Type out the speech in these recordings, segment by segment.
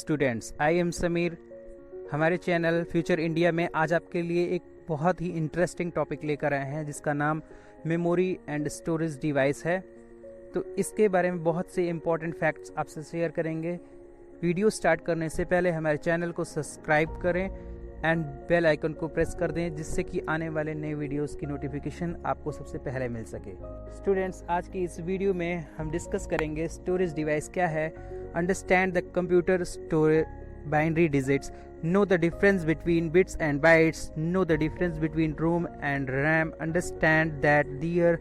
Students, I am Sameer. हमारे channel future India में आज आपके लिए एक बहुत ही इंटरेस्टिंग टॉपिक लेकर आए हैं जिसका नाम मेमोरी एंड स्टोरेज डिवाइस है। तो इसके बारे में बहुत से इम्पॉर्टेंट फैक्ट्स आपसे शेयर करेंगे। वीडियो स्टार्ट करने से पहले हमारे चैनल को सब्सक्राइब करें एंड बेल आइकन को प्रेस कर दें जिससे कि आने वाले नए वीडियोस की नोटिफिकेशन आपको सबसे पहले मिल सके। स्टूडेंट्स, आज की इस वीडियो में हम डिस्कस करेंगे स्टोरेज डिवाइस क्या है, understand the computer storage binary digits, know the difference between bits and bytes, know the difference between ROM and RAM, understand that there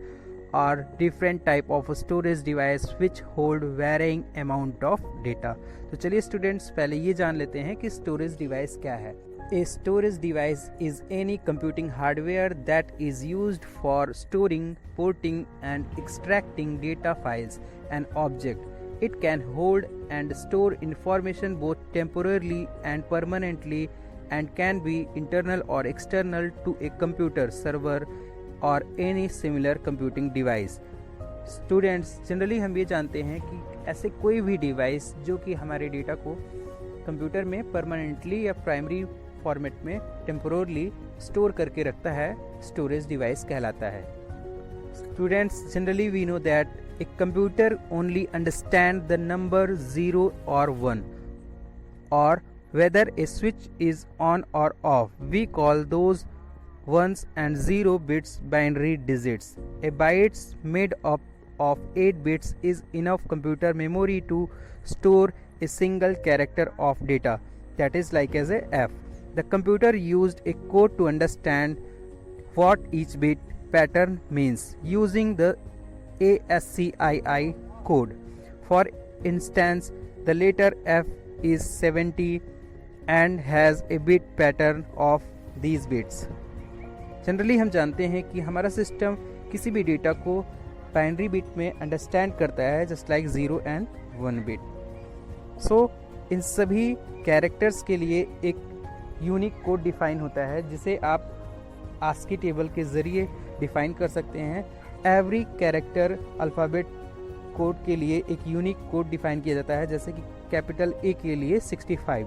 are different type of storage device which hold varying amount of data। तो चलिए students, पहले ये जान लेते हैं कि storage device क्या है। A storage device is any computing hardware that is used for storing, porting and extracting data files and object. It can hold and store information both temporarily and permanently and can be internal or external to a computer, server or any similar computing device. Students, generally हम ये जानते हैं कि ऐसे कोई भी device जो कि हमारे डेटा को कंप्यूटर में परमानेंटली या प्राइमरी फॉर्मेट में टेम्पोरली स्टोर करके रखता है, स्टोरेज डिवाइस कहलाता है। Students, generally we know that a computer only understands the number 0 or 1 or whether a switch is on or off. We call those ones and 0 bits binary digits. A bytes made up of 8 bits is enough computer memory to store a single character of data, that is like as a F. The computer used a code to understand what each bit pattern means using the ASCII code. For instance, the letter F is 70 and has a bit pattern of these bits. Generally हम जानते हैं कि हमारा system किसी भी data को binary bit में understand करता है, जस्ट लाइक 0 एंड 1 बिट। सो इन सभी कैरेक्टर्स के लिए एक यूनिक कोड डिफाइन होता है जिसे आप आस्की टेबल के ज़रिए डिफाइन कर सकते हैं। एवरी कैरेक्टर अल्फ़ाबेट कोड के लिए एक यूनिक कोड डिफाइन किया जाता है, जैसे कि कैपिटल ए के लिए 65।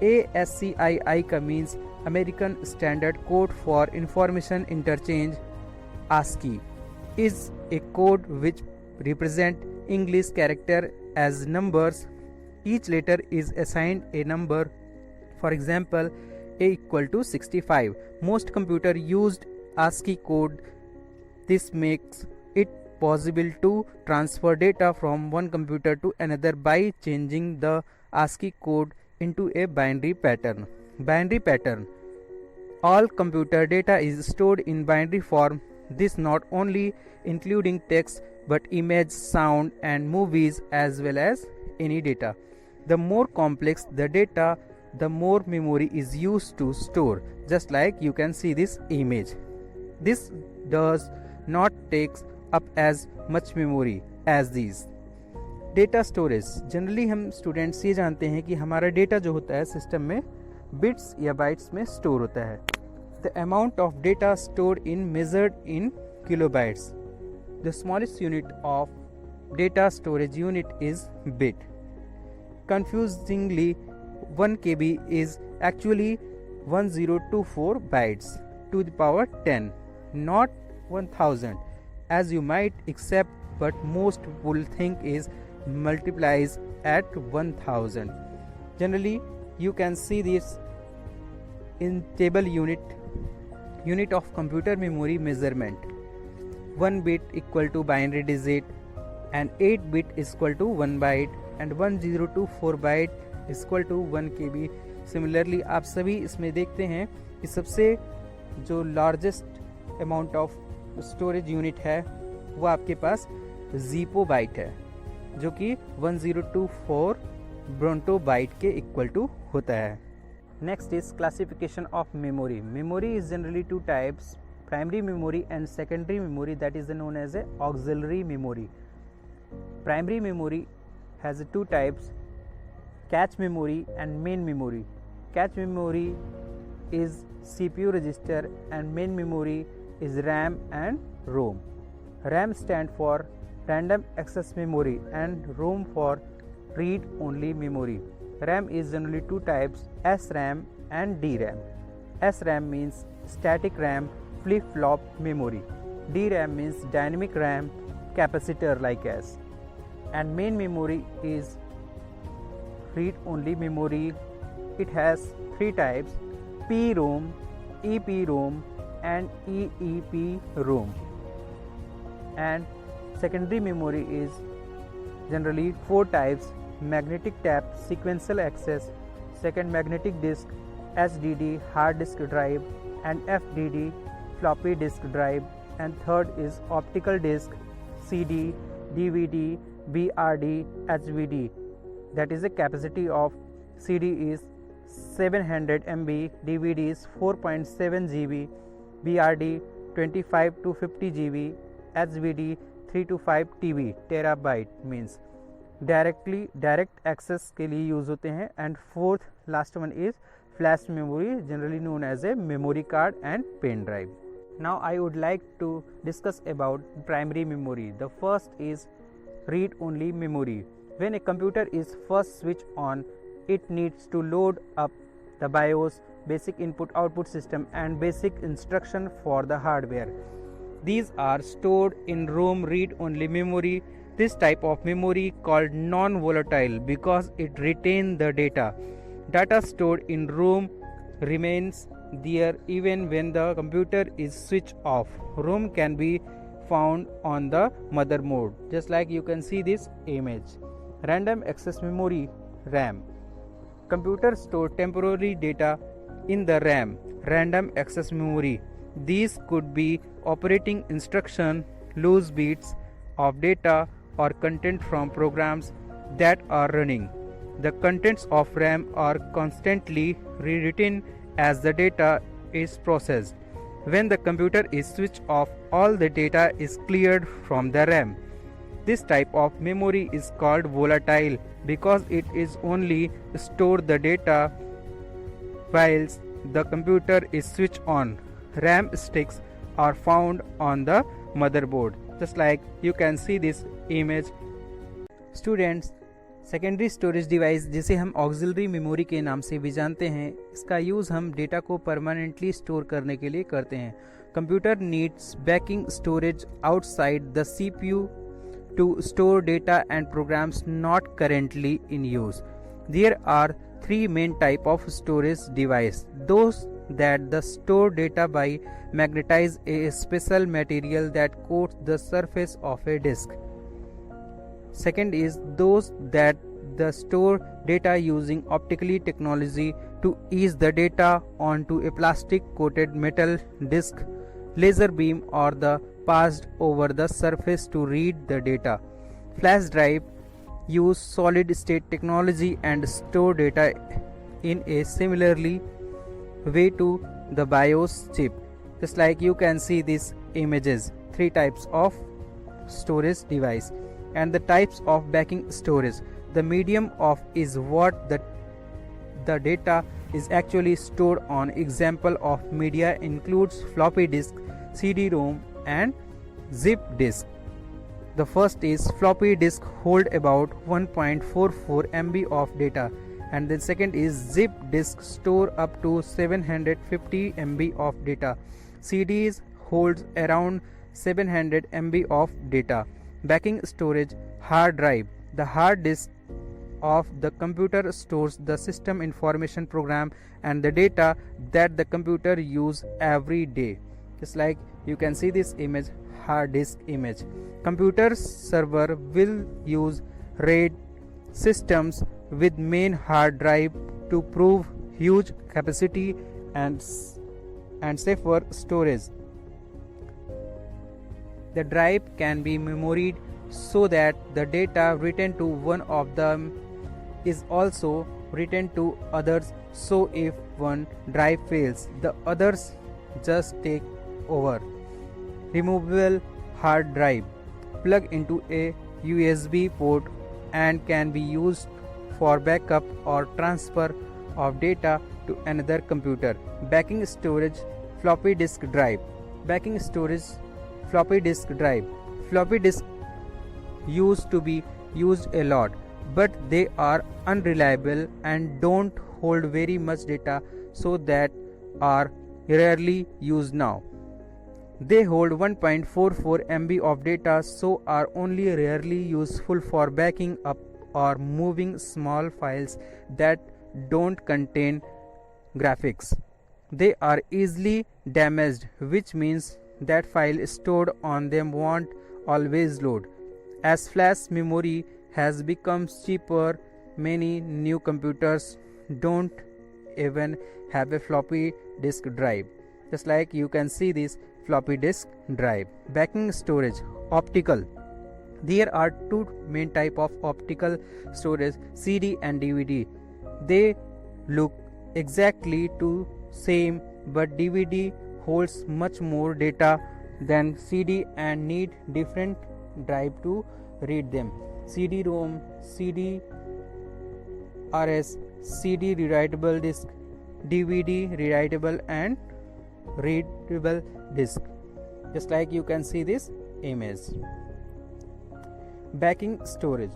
ASCII का means American standard code for information interchange. ASCII is a code which represent English character as numbers. Each letter is assigned a number, for example a equal to 65. Most computer used ASCII code. This makes it possible to transfer data from one computer to another by changing the ASCII code into a binary pattern. Binary pattern. All computer data is stored in binary form. This not only including text but image, sound and movies as well as any data. The more complex the data, the more memory is used to store, just like you can see this image. This does not take up as much memory as these. Data storage. Generally हम students ये जानते हैं कि हमारा data जो होता है system में बिट्स या बाइट्स में स्टोर होता है। The amount of data stored in measured in kilobytes. The smallest unit of data storage unit is bit. Confusingly, 1 KB is actually 1024 bytes to the power 10, not 1000 as you might accept, but most people think is multiplies at 1000. Generally, you can see this in table unit of computer memory measurement. 1 bit equal to binary digit and 8 bit is equal to 1 byte and 1024 byte equal to 1 KB। Similarly आप सभी इसमें देखते हैं कि सबसे जो largest amount of storage unit है वो आपके पास जीपो बाइट है, जो कि 1024 ब्रोंटो बाइट के इक्वल टू होता है। Next is classification of memory. Memory is generally 2 types, primary memory and secondary memory, that is known as a auxiliary memory. Primary memory has 2 types, cache memory and main memory. Cache memory is CPU register and main memory is RAM and ROM. RAM stand for random access memory and ROM for read only memory. RAM is generally two types, SRAM and DRAM. SRAM means static RAM, flip-flop memory. DRAM means dynamic RAM, capacitor like as. And main memory is read-only memory. It has three types, PROM, EPROM and EEPROM. And secondary memory is generally four types, magnetic tap, sequential access, second magnetic disk, HDD, hard disk drive and FDD, floppy disk drive, and third is optical disk, CD, DVD, BRD, HVD. That is the capacity of CD is 700 MB, DVD is 4.7 GB, BRD 25 to 50 GB, HVD 3 to 5 TB terabyte means direct access के लिए use होते हैं. And fourth last one is flash memory, generally known as a memory card and pen drive. Now I would like to discuss about primary memory. The first is read only memory. When a computer is first switched on, it needs to load up the BIOS, basic input output system and basic instruction for the hardware. These are stored in ROM read only memory. This type of memory called non-volatile because it retains the data. Data stored in ROM remains there even when the computer is switched off. ROM can be found on the motherboard, just like you can see this image. Random access memory, RAM. Computer store temporary data in the RAM, random access memory. These could be operating instruction, loose bits of data or content from programs that are running. The contents of RAM are constantly rewritten as the data is processed. When the computer is switched off, all the data is cleared from the RAM. This type of memory is called volatile because it is only store the data whilst the computer is switched on. RAM sticks are found on the motherboard, just like you can see this image. Students, secondary storage device जिसे हम auxiliary memory के नाम से भी जानते हैं, इसका use हम डेटा को परमानेंटली स्टोर करने के लिए करते हैं. Computer needs backing storage outside the CPU to store data and programs not currently in use. There are three main type of storage device. Those that the store data by magnetize a special material that coats the surface of a disk. Second is those that the store data using optically technology to ease the data onto a plastic coated metal disk, laser beam or the passed over the surface to read the data. Flash drive use solid state technology and store data in a similarly way to the BIOS chip. Just like you can see these images, three types of storage device. And the types of backing storage. The medium of is what the data is actually stored on. Example of media includes floppy disk, CD-ROM and zip disk. The first is floppy disk hold about 1.44 MB of data, and the second is zip disk store up to 750 MB of data. CDs holds around 700 MB of data. Backing storage, hard drive. The hard disk of the computer stores the system information, program and the data that the computer use every day. Just like you can see this image, hard disk image. Computer server will use RAID systems with main hard drive to prove huge capacity and safer storage. The drive can be memoried so that the data written to one of them is also written to others, so if one drive fails, the others just take over. Removable hard drive. Plug into a USB port and can be used for backup or transfer of data to another computer. Backing storage, floppy disk drive. Backing storage, floppy disk drive. Floppy disk used to be used a lot. but they are unreliable and don't hold very much data, so that are rarely used now. They hold 1.44 MB of data, so are only rarely useful for backing up or moving small files that don't contain graphics. They are easily damaged, which means that file stored on them won't always load. As flash memory has become cheaper, many new computers don't even have a floppy disk drive. Just like you can see this floppy disk drive. Backing storage, optical. There are two main type of optical storage, CD and DVD. They look exactly to same, but DVD holds much more data than CD and need different drive to read them. CD-ROM, CD-RS, CD rewritable disk, DVD rewritable and readable disk. Just like you can see this image. Backing storage,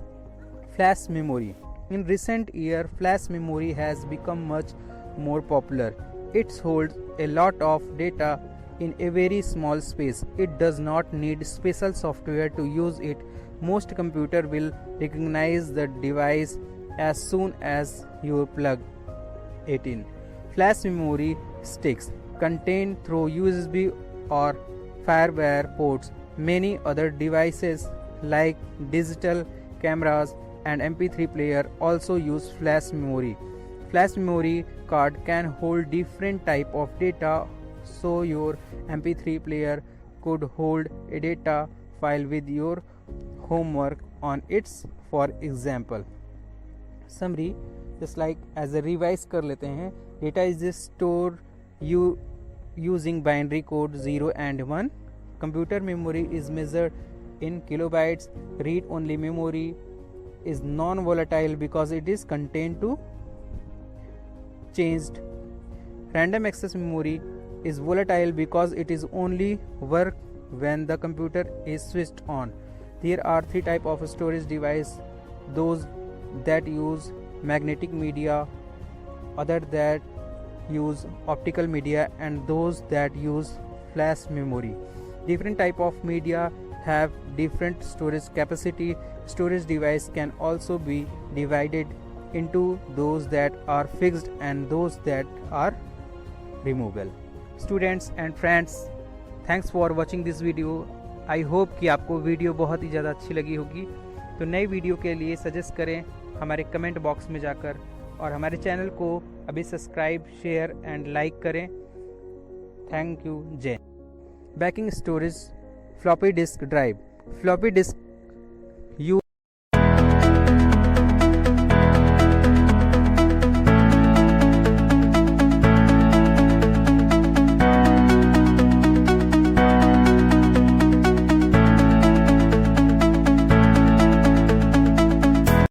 flash memory. In recent years, flash memory has become much more popular. It holds a lot of data in a very small space. It does not need special software to use it. Most computer will recognize the device as soon as you plug it in. Flash memory sticks contained through USB or firewire ports. Many other devices like digital cameras and MP3 player also use flash memory. Flash memory card can hold different type of data, so your MP3 player could hold a data file with your homework on its, for example. Summary, just like as a revise कर लेते हैं. Data is stored using binary code 0 and 1. Computer memory is measured in kilobytes. Read only memory is non-volatile because it is contained to changed. Random access memory is volatile because it is only work when the computer is switched on. There are three types of storage device: those that use magnetic media, other that use optical media, and those that use flash memory. Different type of media have different storage capacity. Storage device can also be divided into those that are fixed and those that are removable. Students and friends, thanks for watching this video. I hope कि आपको video बहुत ही ज़्यादा अच्छी लगी होगी. तो नई video के लिए सजेस्ट करें हमारे कमेंट बॉक्स में जाकर, और हमारे चैनल को अभी सब्सक्राइब, शेयर एंड लाइक करें. Thank you. जय. Backing storage, floppy disk drive. Floppy disc